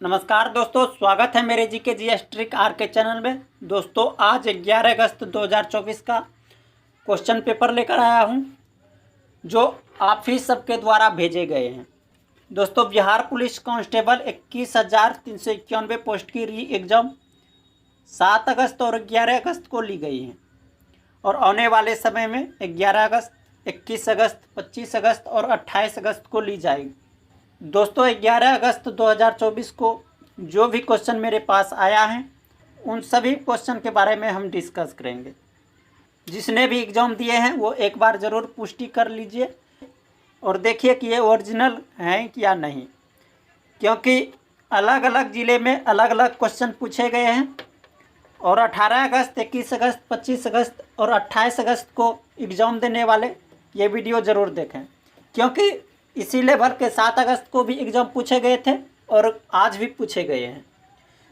नमस्कार दोस्तों, स्वागत है मेरे जीके जीएस ट्रिक आर के चैनल में। दोस्तों आज 11 अगस्त 2024 का क्वेश्चन पेपर लेकर आया हूं, जो आप ही सबके द्वारा भेजे गए हैं। दोस्तों बिहार पुलिस कांस्टेबल 21,391 पोस्ट की री एग्ज़ाम 7 अगस्त और 11 अगस्त को ली गई है और आने वाले समय में 11 अगस्त, 21 अगस्त, 25 अगस्त और 28 अगस्त को ली जाएगी। दोस्तों 11 अगस्त 2024 को जो भी क्वेश्चन मेरे पास आया है उन सभी क्वेश्चन के बारे में हम डिस्कस करेंगे। जिसने भी एग्ज़ाम दिए हैं वो एक बार ज़रूर पुष्टि कर लीजिए और देखिए कि ये ओरिजिनल हैं या नहीं, क्योंकि अलग अलग ज़िले में अलग अलग क्वेश्चन पूछे गए हैं। और 18 अगस्त, 21 अगस्त, 25 अगस्त और 28 अगस्त को एग्ज़ाम देने वाले ये वीडियो ज़रूर देखें, क्योंकि इसी लेवल के 7 अगस्त को भी एग्ज़ाम पूछे गए थे और आज भी पूछे गए हैं।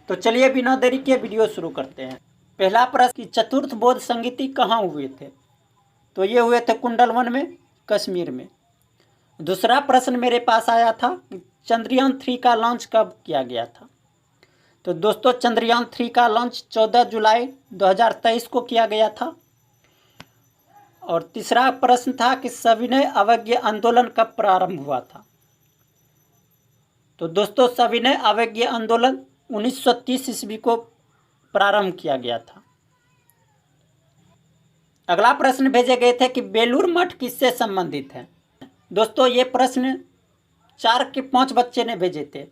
तो चलिए बिना देरी के वीडियो शुरू करते हैं। पहला प्रश्न कि चतुर्थ बौद्ध संगीति कहाँ हुए थे? तो ये हुए थे कुंडलवन में, कश्मीर में। दूसरा प्रश्न मेरे पास आया था कि चंद्रयान 3 का लॉन्च कब किया गया था? तो दोस्तों चंद्रयान 3 का लॉन्च 14 जुलाई 2023 को किया गया था। और तीसरा प्रश्न था कि सविनय अवज्ञा आंदोलन कब प्रारंभ हुआ था? तो दोस्तों सविनय अवज्ञा आंदोलन 1930 ईस्वी को प्रारंभ किया गया था। अगला प्रश्न भेजे गए थे कि बेलूर मठ किससे संबंधित है? दोस्तों ये प्रश्न 4 के 5 बच्चे ने भेजे थे।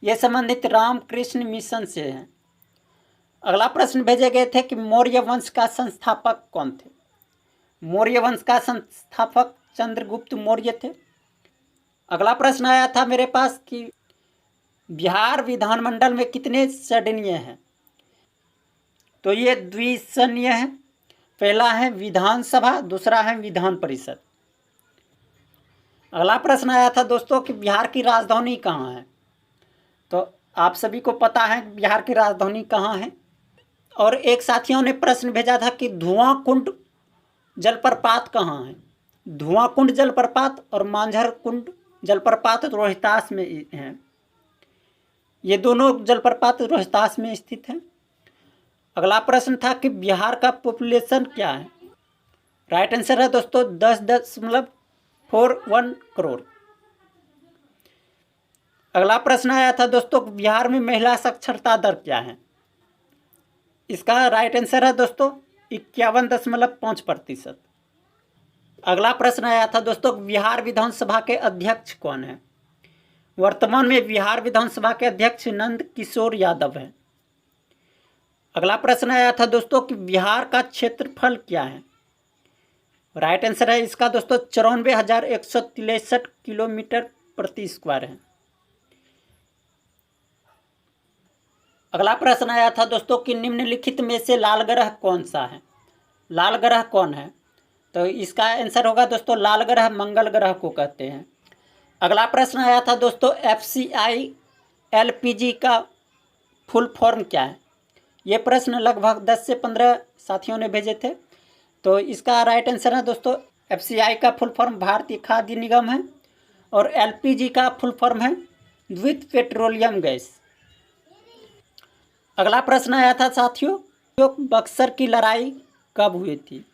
ये संबंधित रामकृष्ण मिशन से हैं। अगला प्रश्न भेजे गए थे कि मौर्य वंश का संस्थापक कौन थे? मौर्य वंश का संस्थापक चंद्रगुप्त मौर्य थे। अगला प्रश्न आया था मेरे पास कि बिहार विधानमंडल में कितने सदनीय हैं? तो ये द्विसदनीय है। पहला है विधानसभा, दूसरा है विधान परिषद। अगला प्रश्न आया था दोस्तों कि बिहार की राजधानी कहाँ है? तो आप सभी को पता है बिहार की राजधानी कहाँ है। और एक साथियों ने प्रश्न भेजा था कि धुआं कुंड जलप्रपात कहाँ है? धुआं कुंड जलप्रपात और मांझर कुंड जलप्रपात रोहतास में हैं। ये दोनों जलप्रपात रोहतास में स्थित हैं। अगला प्रश्न था कि बिहार का पॉपुलेशन क्या है? राइट आंसर है दोस्तों 10.41 करोड़। अगला प्रश्न आया था दोस्तों बिहार में महिला साक्षरता दर क्या है? इसका राइट आंसर है दोस्तों 51.5%। अगला प्रश्न आया था दोस्तों बिहार विधानसभा के अध्यक्ष कौन है? वर्तमान में बिहार विधानसभा के अध्यक्ष नंद किशोर यादव हैं। अगला प्रश्न आया था दोस्तों कि बिहार का क्षेत्रफल क्या है? राइट आंसर है इसका दोस्तों 94,163 किलोमीटर प्रति स्क्वायर है। अगला प्रश्न आया था दोस्तों कि निम्नलिखित में से लाल ग्रह कौन सा है? लाल ग्रह कौन है? तो इसका आंसर होगा दोस्तों लाल ग्रह मंगल ग्रह को कहते हैं। अगला प्रश्न आया था दोस्तों FCI LPG का फुल फॉर्म क्या है? ये प्रश्न लगभग 10 से 15 साथियों ने भेजे थे। तो इसका राइट आंसर है दोस्तों FCI का फुल फॉर्म भारतीय खाद्य निगम है और LPG का फुल फॉर्म है द्वित पेट्रोलियम गैस। अगला प्रश्न आया था साथियों बक्सर की लड़ाई कब हुई थी?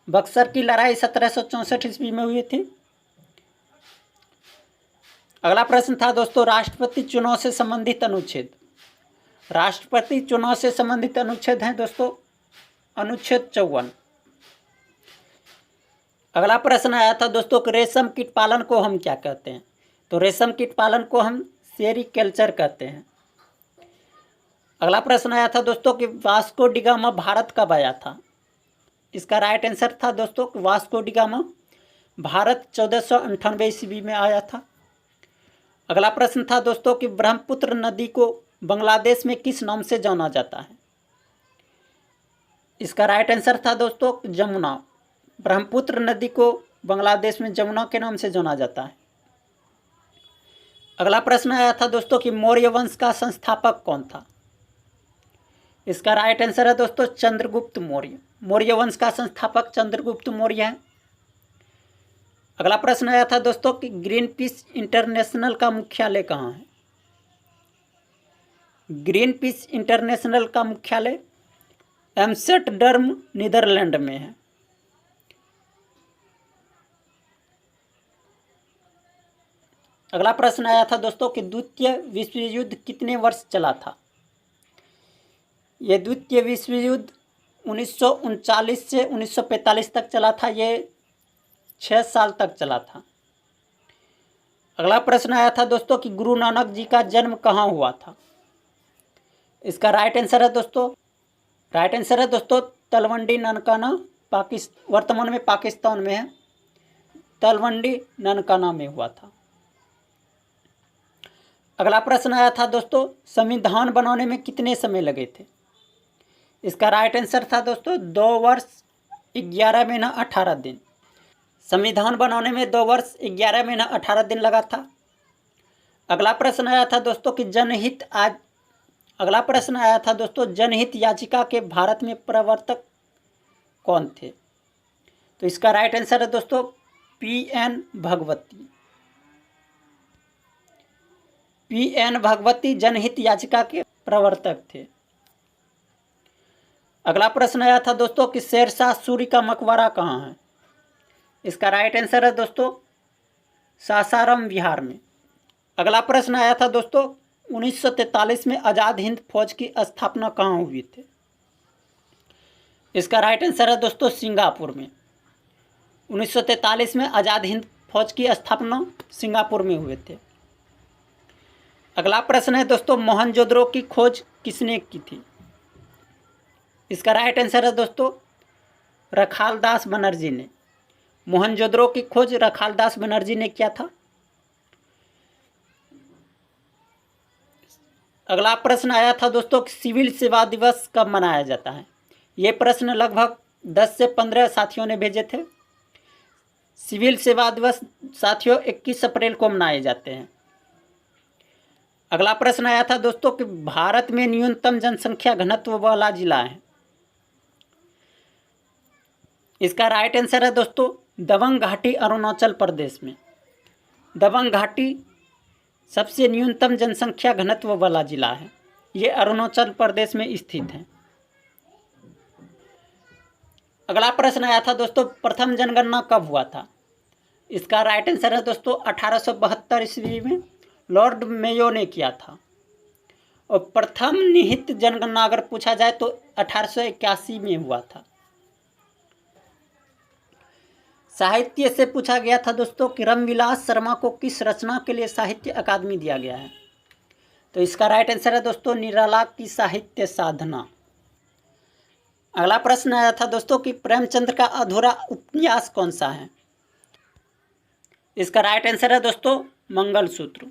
बक्सर की लड़ाई 1764 ईस्वी में हुई थी। अगला प्रश्न था दोस्तों राष्ट्रपति चुनाव से संबंधित अनुच्छेद। राष्ट्रपति चुनाव से संबंधित अनुच्छेद हैं दोस्तों अनुच्छेद 54। अगला प्रश्न आया था दोस्तों कि रेशम कीट पालन को हम क्या कहते हैं? तो रेशम कीट पालन को हम सेरीकल्चर कहते हैं। अगला प्रश्न आया था दोस्तों कि वास्को डी गामा भारत कब आया था? इसका राइट आंसर था दोस्तों वास्को डी गामा भारत 1498 ईस्वी में आया था। अगला प्रश्न था दोस्तों कि ब्रह्मपुत्र नदी को बांग्लादेश में किस नाम से जाना जाता है? इसका राइट आंसर था दोस्तों जमुना। ब्रह्मपुत्र नदी को बांग्लादेश में जमुना के नाम से जाना जाता है। अगला प्रश्न आया था दोस्तों कि मौर्य वंश का संस्थापक कौन था? इसका राइट आंसर है दोस्तों चंद्रगुप्त मौर्य। मौर्य वंश का संस्थापक चंद्रगुप्त मौर्य है। अगला प्रश्न आया था दोस्तों कि ग्रीन पीस इंटरनेशनल का मुख्यालय कहाँ है? ग्रीन पीस इंटरनेशनल का मुख्यालय एम्स्टर्डम नीदरलैंड में है। अगला प्रश्न आया था दोस्तों कि द्वितीय विश्व युद्ध कितने वर्ष चला था। ये द्वितीय विश्व युद्ध 1939 से 1945 तक चला था। ये 6 साल तक चला था। अगला प्रश्न आया था दोस्तों कि गुरु नानक जी का जन्म कहाँ हुआ था। इसका राइट आंसर है दोस्तों तलवंडी ननकाना, वर्तमान में पाकिस्तान में है। तलवंडी ननकाना में हुआ था। अगला प्रश्न आया था दोस्तों संविधान बनाने में कितने समय लगे थे। इसका राइट आंसर था दोस्तों 2 वर्ष 11 महीना 18 दिन। संविधान बनाने में 2 वर्ष 11 महीना 18 दिन लगा था। अगला प्रश्न आया था दोस्तों कि जनहित याचिका के भारत में प्रवर्तक कौन थे। तो इसका राइट आंसर है दोस्तों पी.एन. भगवती जनहित याचिका के प्रवर्तक थे। अगला प्रश्न आया था दोस्तों कि शेरशाह सूरी का मकबरा कहाँ है। इसका राइट आंसर है दोस्तों सासाराम बिहार में। अगला प्रश्न आया था दोस्तों 1943 में आज़ाद हिंद फौज की स्थापना कहाँ हुई थी। इसका राइट आंसर है दोस्तों सिंगापुर में। 1943 में आज़ाद हिंद फौज की स्थापना सिंगापुर में हुए थे। अगला प्रश्न है दोस्तों मोहनजोदड़ो की खोज किसने की थी। इसका राइट आंसर है दोस्तों रखालदास बनर्जी ने। मोहनजोदड़ो की खोज रखालदास बनर्जी ने किया था। अगला प्रश्न आया था दोस्तों सिविल सेवा दिवस कब मनाया जाता है। ये प्रश्न लगभग 10 से 15 साथियों ने भेजे थे। सिविल सेवा दिवस साथियों 21 अप्रैल को मनाए जाते हैं। अगला प्रश्न आया था दोस्तों कि भारत में न्यूनतम जनसंख्या घनत्व वाला जिला है। इसका राइट आंसर है दोस्तों दबंग घाटी अरुणाचल प्रदेश में। दबंग घाटी सबसे न्यूनतम जनसंख्या घनत्व वाला जिला है। ये अरुणाचल प्रदेश में स्थित है। अगला प्रश्न आया था दोस्तों प्रथम जनगणना कब हुआ था। इसका राइट आंसर है दोस्तों 1872 ईस्वी में लॉर्ड मेयो ने किया था। और प्रथम निहित जनगणना अगर पूछा जाए तो 1881 में हुआ था। साहित्य से पूछा गया था दोस्तों कि रामविलास शर्मा को किस रचना के लिए साहित्य अकादमी दिया गया है। तो इसका राइट आंसर है दोस्तों निराला की साहित्य साधना। अगला प्रश्न आया था दोस्तों कि प्रेमचंद का अधूरा उपन्यास कौन सा है। इसका राइट आंसर है दोस्तों मंगलसूत्र।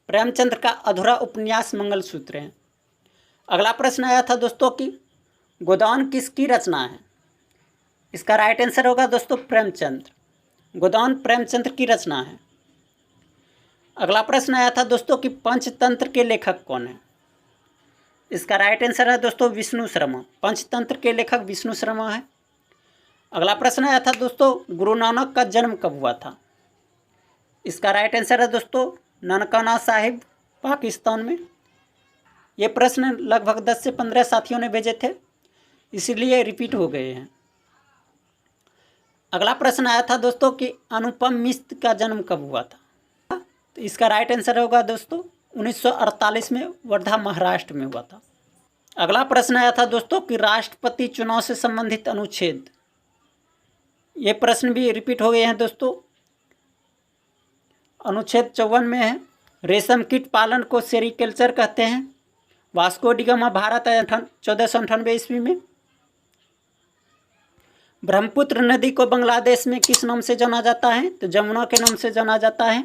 प्रेमचंद का अधूरा उपन्यास मंगलसूत्र है। अगला प्रश्न आया था दोस्तों कि गोदान किसकी रचना है। इसका राइट आंसर होगा दोस्तों प्रेमचंद। गोदान प्रेमचंद की रचना है। अगला प्रश्न आया था दोस्तों कि पंचतंत्र के लेखक कौन है। इसका राइट आंसर है दोस्तों विष्णु शर्मा। पंचतंत्र के लेखक विष्णु शर्मा है। अगला प्रश्न आया था दोस्तों गुरु नानक का जन्म कब हुआ था। इसका राइट आंसर है दोस्तों ननकाना साहिब पाकिस्तान में। ये प्रश्न लगभग 10 से 15 साथियों ने भेजे थे, इसीलिए रिपीट हो गए हैं। अगला प्रश्न आया था दोस्तों कि अनुपम मिश्र का जन्म कब हुआ था। तो इसका राइट आंसर होगा दोस्तों 1948 में वर्धा महाराष्ट्र में हुआ था। अगला प्रश्न आया था दोस्तों कि राष्ट्रपति चुनाव से संबंधित अनुच्छेद। ये प्रश्न भी रिपीट हो गए हैं दोस्तों। अनुच्छेद 54 में है रेशम कीट पालन को सेरिकल्चर कहते हैं। वास्को डी गामा भारत आया 1498 ईस्वी में। ब्रह्मपुत्र नदी को बांग्लादेश में किस नाम से जाना जाता है। तो जमुना के नाम से जाना जाता है।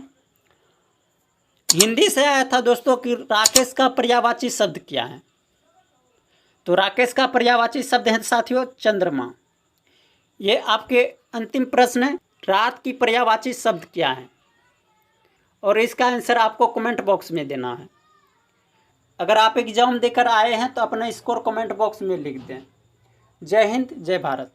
हिंदी से आया था दोस्तों कि राकेश का पर्यायवाची शब्द क्या है। तो राकेश का पर्यायवाची शब्द है साथियों चंद्रमा। ये आपके अंतिम प्रश्न है रात की पर्यायवाची शब्द क्या है, और इसका आंसर आपको कमेंट बॉक्स में देना है। अगर आप एग्जाम देकर आए हैं तो अपना स्कोर कमेंट बॉक्स में लिख दें। जय हिंद, जय भारत।